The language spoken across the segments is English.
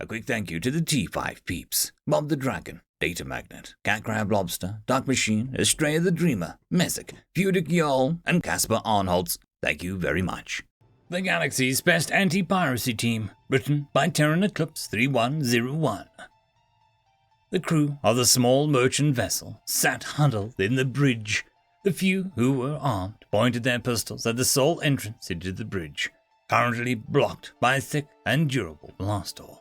A quick thank you to the T5 peeps, Bob the Dragon, Datamagnet, Cat Crab Lobster, Dark Machine, Astraya the Dreamer, Mezec, Feudic Jarl, and Casper Arnholtz. Thank you very much. The Galaxy's best anti-piracy team, written by TerranEclipse3101. The crew of the small merchant vessel sat huddled in the bridge. The few who were armed pointed their pistols at the sole entrance into the bridge, currently blocked by a thick and durable blast door.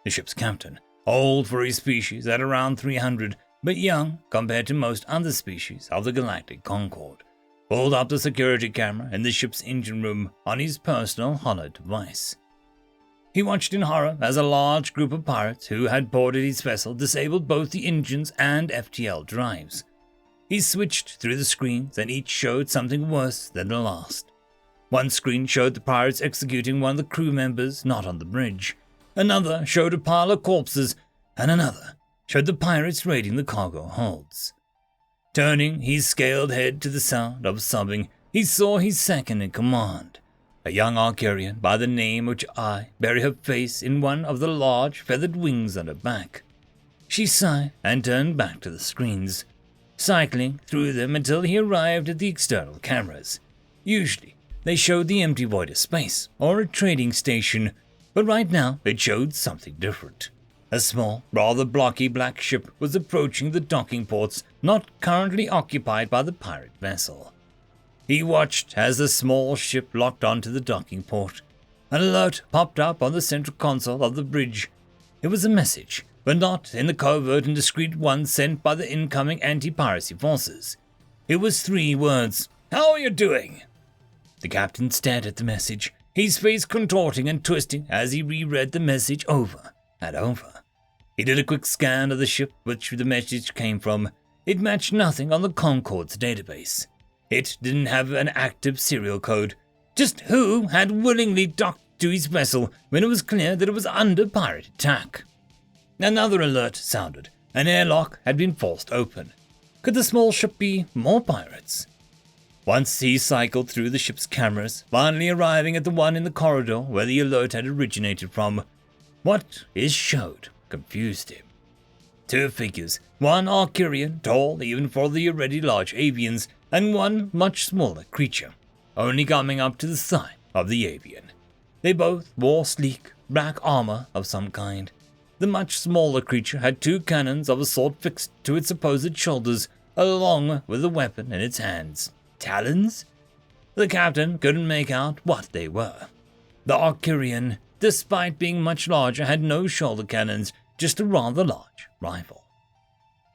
The ship's captain, old for his species at around 300, but young compared to most other species of the galactic Concord, pulled up the security camera in the ship's engine room on his personal holo device. He watched in horror as a large group of pirates who had boarded his vessel disabled both the engines and FTL drives. He switched through the screens and each showed something worse than the last. One screen showed the pirates executing one of the crew members not on the bridge. Another showed a pile of corpses, and another showed the pirates raiding the cargo holds. Turning his scaled head to the sound of sobbing, he saw his second in command, a young Arcurian by the name which I bury her face in one of the large feathered wings on her back. She sighed and turned back to the screens, cycling through them until he arrived at the external cameras. Usually, they showed the empty void of space or a trading station, but right now it showed something different. A small, rather blocky black ship was approaching the docking ports not currently occupied by the pirate vessel. He watched as the small ship locked onto the docking port. An alert popped up on the central console of the bridge. It was a message, but not in the covert and discreet one sent by the incoming anti-piracy forces. It was 3 words. "How are you doing?" The captain stared at the message, his face contorting and twisting as he reread the message over and over. He did a quick scan of the ship which the message came from. It matched nothing on the Concord's database. It didn't have an active serial code. Just who had willingly docked to his vessel when it was clear that it was under pirate attack? Another alert sounded. An airlock had been forced open. Could the small ship be more pirates? Once he cycled through the ship's cameras, finally arriving at the one in the corridor where the alert had originated from. What it showed confused him. 2 figures, one Arcurian, tall even for the already large avians, and one much smaller creature, only coming up to the thigh of the avian. They both wore sleek, black armor of some kind. The much smaller creature had 2 cannons of a sort fixed to its opposite shoulders, along with a weapon in its hands. Talons? The captain couldn't make out what they were. The Arcurian, despite being much larger, had no shoulder cannons, just a rather large rifle.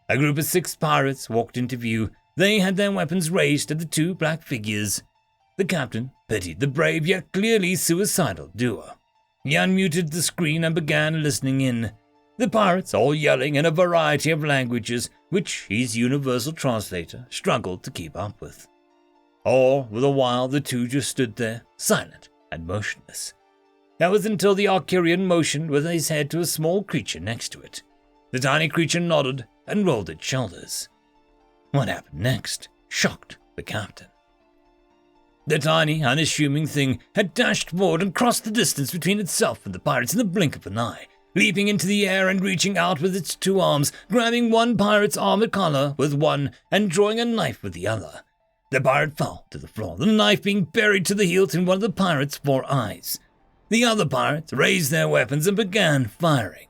A group of 6 pirates walked into view. They had their weapons raised at the 2 black figures. The captain pitied the brave yet clearly suicidal duo. He unmuted the screen and began listening in. The pirates all yelling in a variety of languages, which his universal translator struggled to keep up with. All the while the 2 just stood there, silent and motionless. That was until the Arcurian motioned with his head to a small creature next to it. The tiny creature nodded and rolled its shoulders. What happened next shocked the captain. The tiny, unassuming thing had dashed forward and crossed the distance between itself and the pirates in the blink of an eye, leaping into the air and reaching out with its 2 arms, grabbing one pirate's armored collar with one and drawing a knife with the other. The pirate fell to the floor, the knife being buried to the hilt in one of the pirate's 4 eyes. The other pirates raised their weapons and began firing.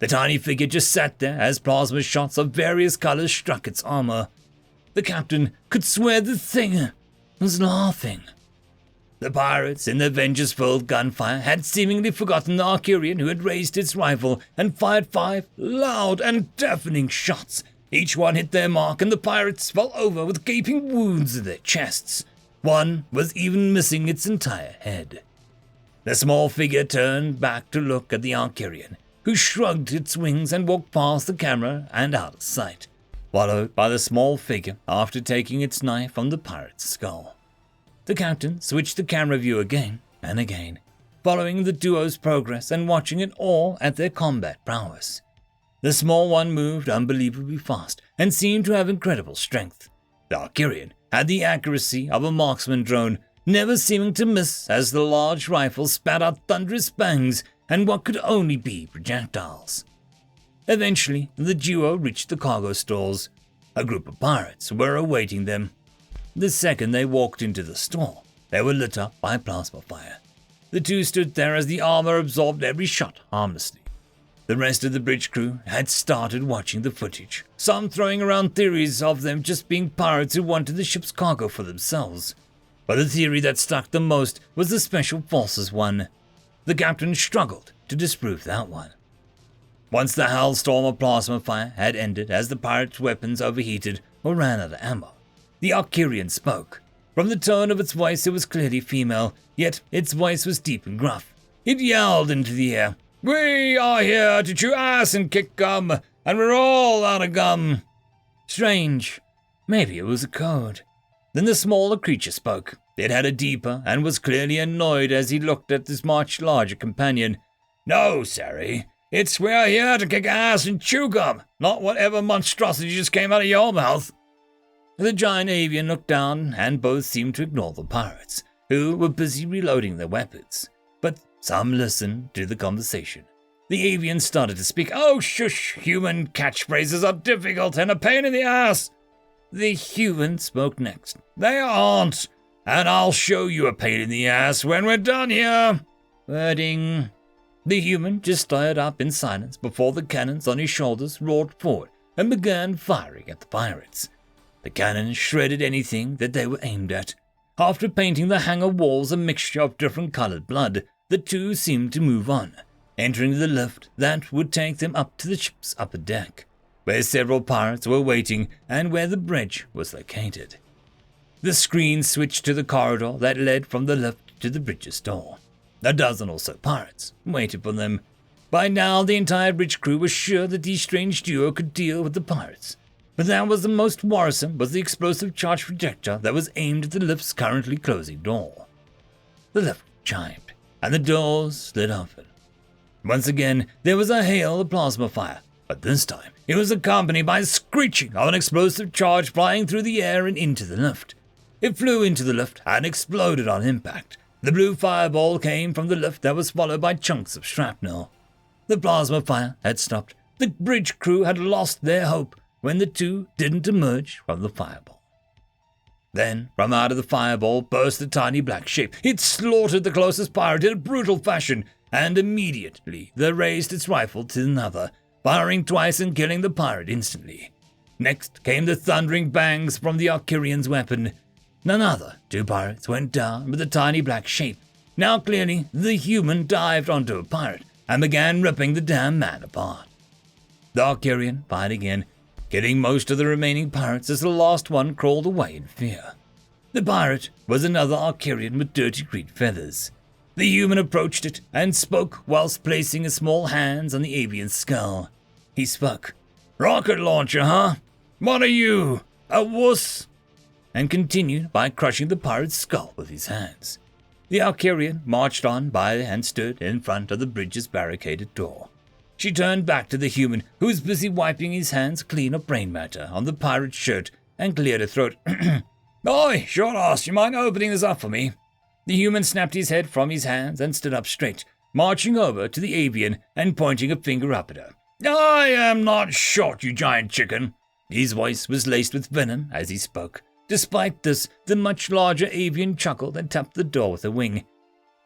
The tiny figure just sat there as plasma shots of various colors struck its armor. The captain could swear the thing was laughing. The pirates, in their vengeance-filled gunfire, had seemingly forgotten the Arcurian who had raised its rifle and fired 5 loud and deafening shots. Each one hit their mark, and the pirates fell over with gaping wounds in their chests. One was even missing its entire head. The small figure turned back to look at the Arcurian, who shrugged its wings and walked past the camera and out of sight, followed by the small figure after taking its knife from the pirate's skull. The captain switched the camera view again and again, following the duo's progress and watching it all at their combat prowess. The small one moved unbelievably fast and seemed to have incredible strength. The Arcurian had the accuracy of a marksman drone, never seeming to miss as the large rifle spat out thunderous bangs and what could only be projectiles. Eventually, the duo reached the cargo stores. A group of pirates were awaiting them. The second they walked into the store, they were lit up by plasma fire. The two stood there as the armor absorbed every shot harmlessly. The rest of the bridge crew had started watching the footage, some throwing around theories of them just being pirates who wanted the ship's cargo for themselves. But the theory that stuck the most was the Special Forces one. The captain struggled to disprove that one. Once the hailstorm of plasma fire had ended as the pirates' weapons overheated or ran out of ammo, the Arcurian spoke. From the tone of its voice, it was clearly female, yet its voice was deep and gruff. It yelled into the air, "We are here to chew ass and kick gum, and we're all out of gum." Strange. Maybe it was a code. Then the smaller creature spoke. It had a deeper and was clearly annoyed as he looked at his much larger companion. "No, Sari. We're here to kick ass and chew gum, not whatever monstrosity just came out of your mouth." The giant avian looked down, and both seemed to ignore the pirates, who were busy reloading their weapons. But some listened to the conversation. The avian started to speak. "Oh, shush, human catchphrases are difficult and a pain in the ass." The human spoke next. "They aren't, and I'll show you a pain in the ass when we're done here." Wording. The human just stared up in silence before the cannons on his shoulders roared forward and began firing at the pirates. The cannons shredded anything that they were aimed at. After painting the hangar walls a mixture of different colored blood, the two seemed to move on, entering the lift that would take them up to the ship's upper deck, where several pirates were waiting and where the bridge was located. The screen switched to the corridor that led from the lift to the bridge's door. A dozen or so pirates waited for them. By now, the entire bridge crew was sure that the strange duo could deal with the pirates. But that was the most worrisome was the explosive charge projectile that was aimed at the lift's currently closing door. The lift chimed, and the doors slid open. Once again, there was a hail of plasma fire, but this time it was accompanied by a screeching of an explosive charge flying through the air and into the lift. It flew into the lift and exploded on impact. The blue fireball came from the lift that was followed by chunks of shrapnel. The plasma fire had stopped. The bridge crew had lost their hope when the two didn't emerge from the fireball. Then, from out of the fireball burst a tiny black shape. It slaughtered the closest pirate in a brutal fashion, and immediately there raised its rifle to another, firing twice and killing the pirate instantly. Next came the thundering bangs from the Arcurian's weapon. Another two pirates went down with the tiny black shape. Now clearly the human dived onto a pirate and began ripping the damn man apart. The Arcurian fired again, killing most of the remaining pirates as the last one crawled away in fear. The pirate was another Arcurian with dirty green feathers. The human approached it and spoke whilst placing his small hands on the avian's skull. He spoke. "Rocket launcher, huh? What are you, a wuss?" And continued by crushing the pirate's skull with his hands. The Arcurian marched on by and stood in front of the bridge's barricaded door. She turned back to the human, who was busy wiping his hands clean of brain matter on the pirate's shirt, and cleared her throat. "Oi, short ass, you mind opening this up for me?" The human snapped his head from his hands and stood up straight, marching over to the avian and pointing a finger up at her. "I am not short, you giant chicken." His voice was laced with venom as he spoke. Despite this, the much larger avian chuckled and tapped the door with a wing.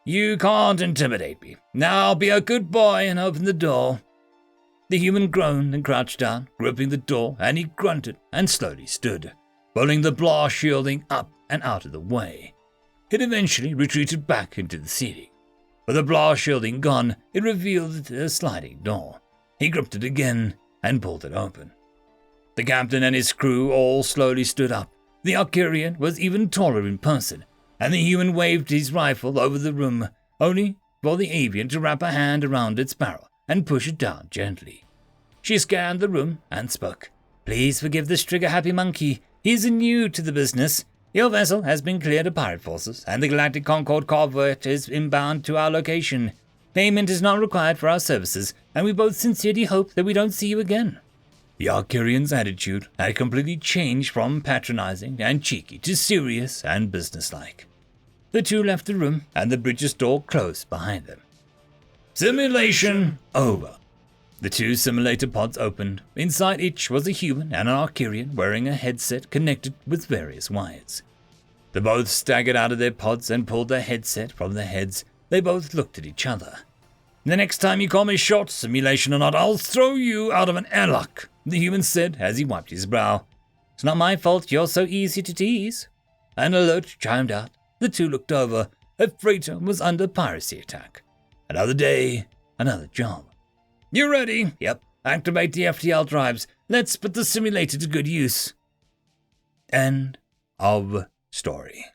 "You can't intimidate me. Now be a good boy and open the door." The human groaned and crouched down, gripping the door, and he grunted and slowly stood, pulling the blast shielding up and out of the way. It eventually retreated back into the ceiling. With the blast shielding gone, it revealed a sliding door. He gripped it again and pulled it open. The captain and his crew all slowly stood up. The Arcurian was even taller in person, and the human waved his rifle over the room, only for the avian to wrap a hand around its barrel and push it down gently. She scanned the room and spoke. "Please forgive this trigger-happy monkey. He's new to the business. Your vessel has been cleared of pirate forces, and the Galactic Concord corvette is inbound to our location. Payment is not required for our services, and we both sincerely hope that we don't see you again." The Arcurian's attitude had completely changed from patronizing and cheeky to serious and businesslike. The two left the room, and the bridge's door closed behind them. Simulation over. The two simulator pods opened. Inside each was a human and an Arcurian wearing a headset connected with various wires. They both staggered out of their pods and pulled their headset from their heads. They both looked at each other. The next time you call me short, simulation or not, I'll throw you out of an airlock, the human said as he wiped his brow. It's not my fault you're so easy to tease. An alert chimed out. The two looked over. A freighter was under piracy attack. Another day, another job. You ready? Yep. Activate the FTL drives. Let's put the simulator to good use. End of story.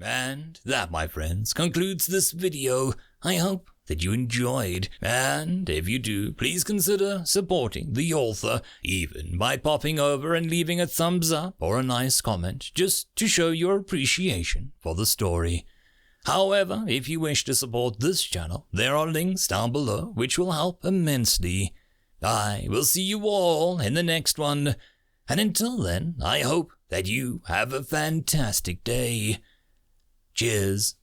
And that, my friends, concludes this video. I hope that you enjoyed, and if you do, please consider supporting the author, even by popping over and leaving a thumbs up or a nice comment, just to show your appreciation for the story. However, if you wish to support this channel, there are links down below which will help immensely. I will see you all in the next one, and until then, I hope that you have a fantastic day. Cheers.